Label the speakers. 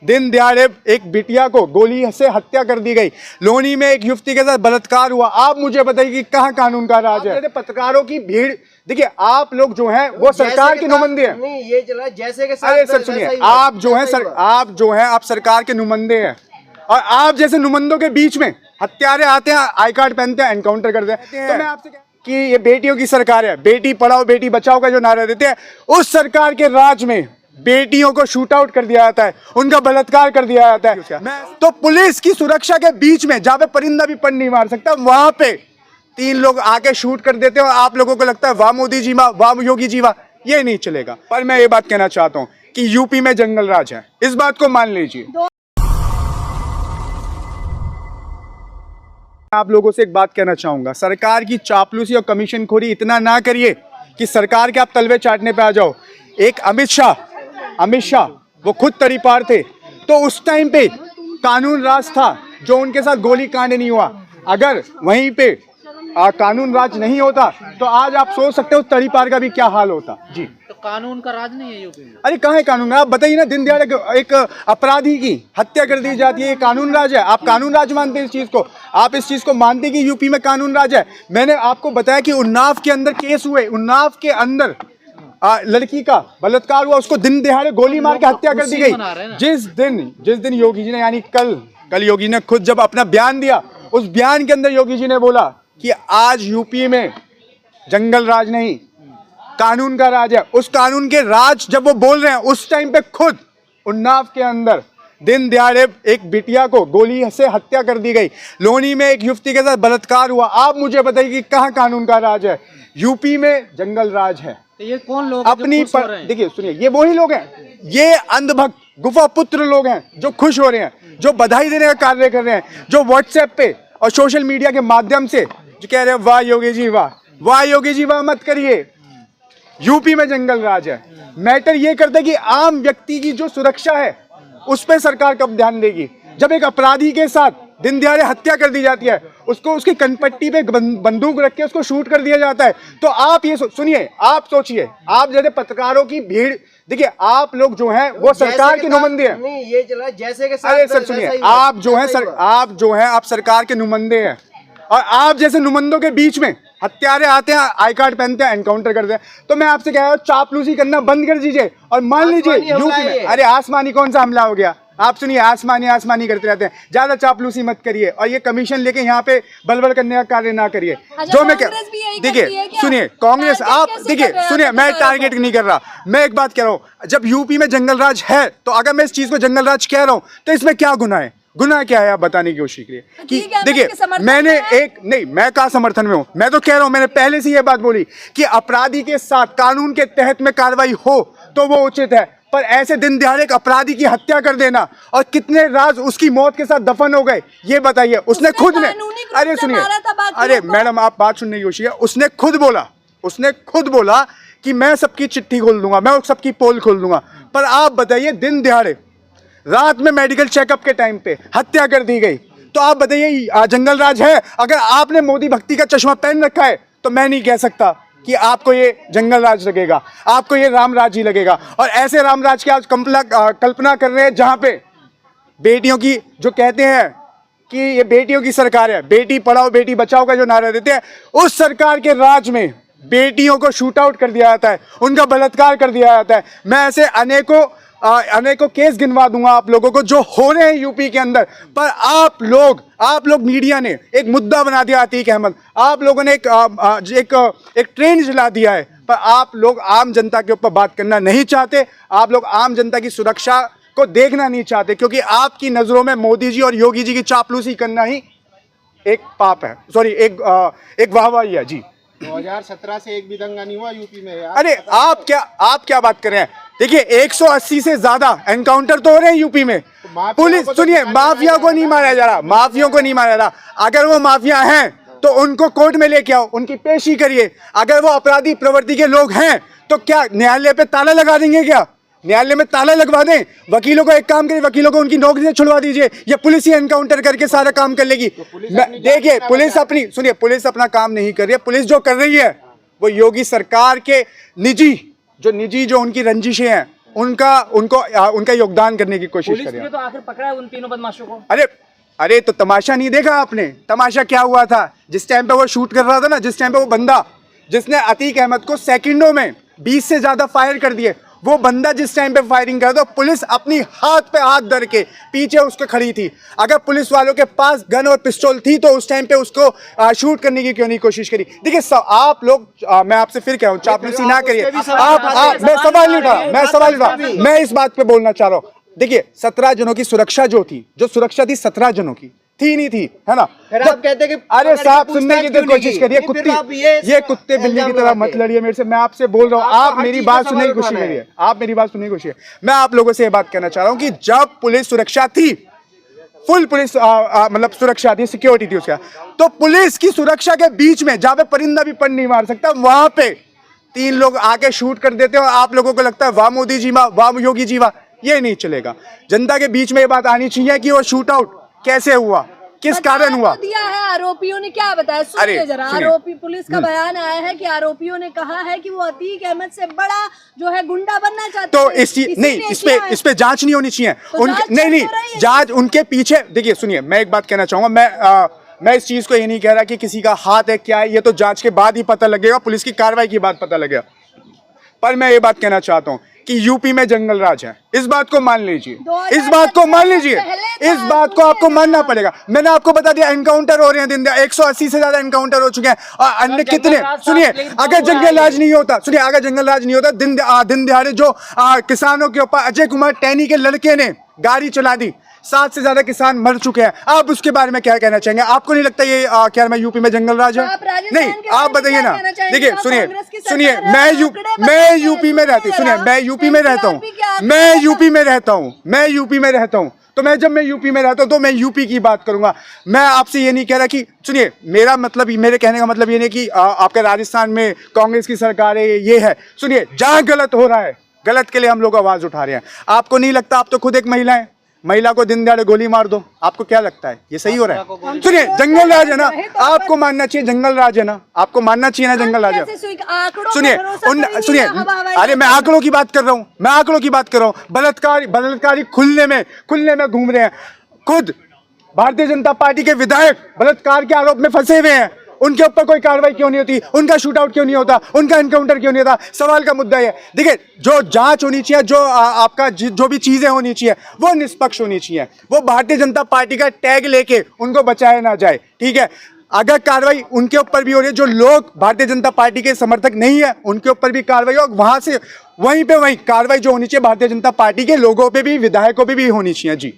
Speaker 1: दिन दिहाड़े एक बिटिया को गोली से हत्या कर दी गई। लोनी में एक युवती के साथ बलात्कार हुआ। आप मुझे बताइए कि कहाँ कानून का राज है? पत्रकारों की भीड़, देखिए आप लोग जो हैं वो सरकार के नुमाइंदे हैं।
Speaker 2: नहीं, ये चला जैसे के साथ।
Speaker 1: अरे सर सुनिए, आप जो हैं आप सरकार के नुमाइंदे हैं, और आप जैसे नुमाइंदों के बीच में हत्यारे आते हैं, आई कार्ड पहनते हैं, एनकाउंटर करते हैं। तो मैं आपसे कि ये बेटियों की सरकार है, बेटी पढ़ाओ बेटी बचाओ का जो नारा देते हैं, उस सरकार के राज में बेटियों को शूट आउट कर दिया जाता है, उनका बलात्कार कर दिया जाता है। तो पुलिस की सुरक्षा के बीच में जहां पे परिंदा भी पर नहीं मार सकता, वहां पे 3 लोग आके शूट कर देते हैं और आप लोगों को लगता है वाह मोदी जी वाह, वाह योगी जी वाह। ये नहीं चलेगा। पर मैं ये बात कहना चाहता हूं कि यूपी में जंगल राज है, इस बात को मान लीजिए। आप लोगों से एक बात कहना चाहूंगा, सरकार की चापलूसी और कमीशनखोरी इतना ना करिए कि सरकार के आप तलवे चाटने पे आ जाओ। एक अमित शाह वो खुद तरीपार थे, तो उस टाइम पे कानून राज था, जो उनके साथ गोली कांड नहीं हुआ। अगर वहीं पे कानून राज नहीं होता तो आज आप सोच सकते हो तरीपार का भी क्या हाल होता। जी,
Speaker 3: तो कानून का राज नहीं है यूपी में?
Speaker 1: अरे कहाँ है कानून? आप बताइए ना, दिन दिहाड़े एक अपराधी की हत्या कर दी जाती है, ये कानून राज है? आप कानून राज मानते हैं इस चीज को? आप इस चीज को मानते हैं कि यूपी में कानून राज है? मैंने आपको बताया कि उन्नाव के अंदर केस हुए, उन्नाव के अंदर लड़की का बलात्कार हुआ, उसको दिन दिहाड़े गोली मार के हत्या कर दी गई। जिस दिन योगी जी ने, यानी कल योगी ने खुद जब अपना बयान दिया, उस बयान के अंदर योगी जी ने बोला कि आज यूपी में जंगल राज नहीं, कानून का राज है। उस कानून के राज जब वो बोल रहे हैं, उस टाइम पे खुद उन्नाव के अंदर दिन दिहाड़े एक बिटिया को गोली से हत्या कर दी गई। लोनी में एक युवती के साथ बलात्कार हुआ। आप मुझे बताइए कि कहाँ कानून का राज है? यूपी में जंगल राज है।
Speaker 3: तो ये कौन लोग
Speaker 1: अपनी देखिए सुनिए, ये वही लोग हैं, ये अंधभक्त गुफा पुत्र लोग हैं जो खुश हो रहे हैं, जो बधाई देने का कार्य कर रहे हैं, जो व्हाट्सएप पे और सोशल मीडिया के माध्यम से जो कह रहे हैं वाह योगी जी वाह, वाह योगी जी वाह मत करिए, यूपी में जंगल राज है। मैटर ये करता है कि आम व्यक्ति की जो सुरक्षा है उस पर सरकार कब ध्यान देगी? जब एक अपराधी के साथ दिन दिहाड़े हत्या कर दी जाती है, उसको उसकी कनपट्टी पे बंदूक रख के उसको शूट कर दिया जाता है, तो आप ये सुनिए, आप सोचिए, आप जैसे पत्रकारों की भीड़, देखिए आप लोग जो हैं वो सरकार के नुमाइंदे हैं।
Speaker 2: नहीं, ये चला जैसे के साथ।
Speaker 1: अरे सर सुनिए, आप जो हैं आप सरकार के नुमाइंदे हैं, और आप जैसे नुमाइंदों के बीच में हत्यारे आते हैं, आई कार्ड पहनते हैं, एनकाउंटर करते हैं। तो मैं आपसे कह रहा हूँ, चापलूसी करना बंद कर दीजिए और मान लीजिए यूपी में, अरे आसमानी कौन सा हमला हो गया? आप सुनिए, आसमानी करते रहते हैं, ज्यादा चापलूसी मत करिए, और ये कमीशन लेके यहाँ पे बलबल करने का कार्य ना करिए। जो मैं देखिए सुनिए, कांग्रेस, आप देखिए सुनिए, मैं टारगेट नहीं कर रहा, मैं एक बात कह रहा हूँ, जब यूपी में जंगल राज है, तो अगर मैं इस चीज को जंगल राज कह रहा हूँ तो इसमें क्या गुनाह है? गुनाह क्या है आप बताने की कोशिश करिए। कि देखिए, मैं कहा समर्थन में हूं, मैं तो कह रहा हूं, मैंने पहले से ये बात बोली कि अपराधी के साथ कानून के तहत में कार्रवाई हो तो वो उचित है, पर ऐसे दिन दिहाड़े एक अपराधी की हत्या कर देना, और कितने राज उसकी मौत के साथ दफन हो गए, ये बताइए। उसने खुद ने, अरे सुनिए, अरे मैडम आप बात सुनने की कोशिश, उसने खुद बोला कि मैं सबकी चिट्ठी खोल दूंगा, मैं सबकी पोल खोल दूंगा। पर आप बताइए, दिन दिहाड़े रात में मेडिकल चेकअप के टाइम पे हत्या कर दी गई, तो आप बताइए जंगल राज है? अगर आपने मोदी भक्ति का चश्मा पहन रखा है तो मैं नहीं कह सकता कि आपको ये जंगल राज लगेगा, आपको ये राम राज ही लगेगा। और ऐसे राम राज की आज कल्पना कर रहे हैं जहां पे बेटियों की, जो कहते हैं कि ये बेटियों की सरकार है, बेटी पढ़ाओ बेटी बचाओ का जो नारा देते हैं, उस सरकार के राज में बेटियों को शूट आउट कर दिया जाता है, उनका बलात्कार कर दिया जाता है। मैं ऐसे अनेकों केस गिनवा दूंगा आप लोगों को जो हो रहे हैं यूपी के अंदर। पर आप लोग मीडिया ने एक मुद्दा बना दिया, अतीक अहमद, आप लोगों ने एक ट्रेंड चला दिया है, पर आप लोग आम जनता के ऊपर बात करना नहीं चाहते, आप लोग आम जनता की सुरक्षा को देखना नहीं चाहते, क्योंकि आपकी नजरों में मोदी जी और योगी जी की चापलूसी करना ही एक पाप है, सॉरी एक वाहवाही है। जी,
Speaker 2: 2017 से एक भी दंगा नहीं हुआ यूपी में यार।
Speaker 1: अरे आप क्या बात कर रहे हैं? देखिए 180 से ज्यादा एनकाउंटर तो हो रहे हैं यूपी में। पुलिस, सुनिए, माफिया को नहीं मारा जा रहा, माफियों को नहीं मारा जा रहा। अगर वो माफिया हैं तो उनको कोर्ट में लेके आओ, उनकी पेशी करिए। अगर वो अपराधी प्रवृत्ति के लोग हैं तो क्या न्यायालय पे ताला लगा देंगे? क्या न्यायालय में ताला लगवा दें? वकीलों को एक काम करिए, वकीलों को उनकी नौकरी से छुड़वा दीजिए, या पुलिस ही एनकाउंटर करके सारा काम कर लेगी। देखिए पुलिस अपना काम नहीं कर रही है। पुलिस जो कर रही है वो योगी सरकार के निजी जो उनकी रंजिशें हैं उनका योगदान करने की कोशिश
Speaker 4: पुलिस
Speaker 1: करिए।
Speaker 4: ने तो आखिर पकड़ा है उन तीनों बदमाशों को।
Speaker 1: अरे तो तमाशा नहीं देखा आपने? तमाशा क्या हुआ था जिस टाइम पे वो शूट कर रहा था ना, जिस टाइम पे वो बंदा जिसने अतीक अहमद को सेकंडों में 20 से ज्यादा फायर कर दिए, वो बंदा जिस टाइम पे फायरिंग कर रहा था, पुलिस अपनी हाथ पे हाथ धर के पीछे उसके खड़ी थी। अगर पुलिस वालों के पास गन और पिस्तौल थी तो उस टाइम पे उसको शूट करने की क्यों नहीं कोशिश करी? देखिए आप लोग, मैं आपसे फिर कह रहा हूँ, चापलूसी ना करिए। मैं सवाल नहीं उठा, मैं इस बात पे बोलना चाह रहा हूँ। देखिए 17 जनों की सुरक्षा जो सुरक्षा थी 17 जनों की थी नहीं थी, है ना?
Speaker 2: फिर आप कहते हैं कि
Speaker 1: अरे साहब सुनने की तो
Speaker 2: पूछताछ
Speaker 1: कोशिश करिए।
Speaker 2: क्यों नहीं की? फिर आप
Speaker 1: ये कुत्ते बिल्ली की तरह मत लड़िए मेरे से। मैं आपसे बोल रहा हूँ, आप मेरी बात सुनने की कोशिश करिए। आप मेरी बात सुनने की कोशिश करिए। मैं आप लोगों से ये बात कहना चाह रहा हूँ कि जब पुलिस सुरक्षा थी, फुल पुलिस मतलब सुरक्षा थी, सिक्योरिटी थी उसका, तो पुलिस की सुरक्षा के बीच में जहां पे परिंदा भी पर नहीं मार सकता, वहां पे 3 लोग आके शूट कर देते हो। आप लोगों को लगता है वाह मोदी जी वाह, वाह योगी जी वाह। ये नहीं चलेगा। जनता के बीच में ये बात आनी चाहिए कि वो शूट आउट कैसे हुआ, किस कारण हुआ।
Speaker 5: दिया है आरोपियों ने क्या बताया, सुनिए जरा। आरोपी, पुलिस का बयान आया है कि आरोपियों ने कहा है कि वो अतीक अहमद से बड़ा जो है गुंडा बनना चाहते
Speaker 1: तो
Speaker 5: थे।
Speaker 1: इस पे जांच नहीं होनी चाहिए।
Speaker 5: तो जांच
Speaker 1: नहीं
Speaker 5: चल तो रही है।
Speaker 1: जांच उनके पीछे। देखिए सुनिए, मैं एक बात कहना चाहूंगा। मैं इस चीज को ये नहीं कह रहा कि किसी का हाथ है क्या है, ये तो जांच के बाद ही पता लगेगा, पुलिस की कार्रवाई के बाद पता लगेगा। पर मैं ये बात कहना चाहता हूँ कि यूपी में जंगल राज है, इस बात को मान लीजिए, इस बात को मान लीजिए, इस बात को आपको मानना पड़ेगा। मैंने आपको बता दिया एनकाउंटर हो रहे हैं, दिन 180 से ज्यादा एनकाउंटर हो चुके हैं। और अन्य कितने, सुनिए अगर जंगल राज नहीं होता, सुनिए अगर जंगल राज नहीं होता, दिन दिहाड़े जो किसानों के ऊपर अजय कुमार टैनी के लड़के ने गाड़ी चला दी, 7 से ज्यादा किसान मर चुके हैं। आप उसके बारे में क्या कहना चाहेंगे? आपको नहीं लगता ये क्या मैं यूपी में जंगल राज है? नहीं, आप बताइए ना। देखिए सुनिए, मैं यूपी में रहती, सुनिए मैं यूपी में रहता हूँ, मैं यूपी में रहता हूँ। तो जब मैं यूपी में रहता हूँ तो मैं यूपी की बात करूंगा। मैं आपसे ये नहीं कह रहा कि, सुनिए मेरे कहने का मतलब ये नहीं कि आपके राजस्थान में कांग्रेस की सरकार है, ये है। सुनिए जहां गलत हो रहा है, गलत के लिए हम लोग आवाज उठा रहे हैं। आपको नहीं लगता, आप तो खुद एक महिला को दिन दहाड़े गोली मार दो, आपको क्या लगता है ये सही हो रहा है? सुनिए जंगल राज है ना, आपको मानना चाहिए जंगल राज है ना, आपको मानना चाहिए ना जंगल राज है। सुनिए अरे मैं आंकड़ों की बात कर रहा हूँ, बलात्कारी खुलने में घूम रहे हैं। खुद भारतीय जनता पार्टी के विधायक बलात्कार के आरोप में फंसे हुए हैं, उनके ऊपर कोई कार्रवाई क्यों नहीं होती? उनका शूट आउट क्यों नहीं होता? उनका एनकाउंटर क्यों नहीं होता? सवाल का मुद्दा है। देखिए जो जांच होनी चाहिए, जो आपका जो भी चीजें होनी चाहिए वो निष्पक्ष होनी चाहिए। वो भारतीय जनता पार्टी का टैग लेके उनको बचाया ना जाए, ठीक है? अगर कार्रवाई उनके ऊपर भी हो रही है, जो लोग भारतीय जनता पार्टी के समर्थक नहीं है उनके ऊपर भी कार्रवाई हो, वहां से वहीं कार्रवाई जो होनी चाहिए भारतीय जनता पार्टी के लोगों पे भी, विधायकों पे भी होनी चाहिए। जी।